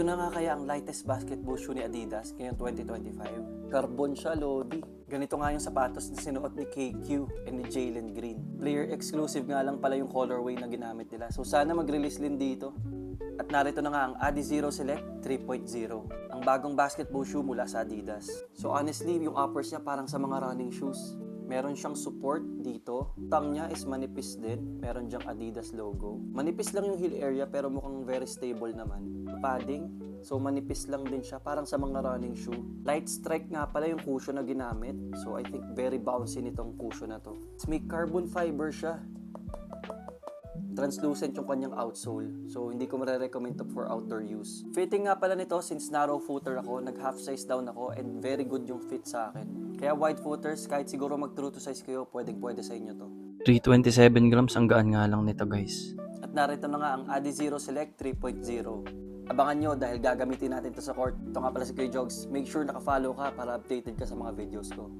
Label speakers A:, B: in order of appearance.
A: Ito na nga kaya ang lightest basketball shoe ni Adidas ngayong 2025. Carbon siya, Lodi. Ganito nga yung sapatos na sinuot ni KQ and ni Jalen Green. Player exclusive nga lang pala yung colorway na ginamit nila. So sana mag-release din dito. At narito na nga ang Adizero Select 3.0. Ang bagong basketball shoe mula sa Adidas. So honestly, yung uppers niya parang sa mga running shoes. Meron siyang support dito. Tang niya is manipis din. Meron diyang Adidas logo. Manipis lang yung heel area pero mukhang very stable naman. Padding. So manipis lang din siya. Parang sa mga running shoe. Light strike nga pala yung cushion na ginamit. So I think very bouncy nitong cushion na to. May carbon fiber siya. Translucent yung kanyang outsole. So, hindi ko marirecommend to for outdoor use. Fitting nga pala nito, since narrow footer ako, nag-half size down ako, and very good yung fit sa akin. Kaya wide footers, kahit siguro mag-true to size kayo, pwede sa inyo to.
B: 327 grams, ang gaan nga lang nito guys.
A: At narito na nga ang Adizero Select 3.0. Abangan nyo dahil gagamitin natin to sa court. Ito nga pala si Kuya Jogs. Make sure naka-follow ka para updated ka sa mga videos ko.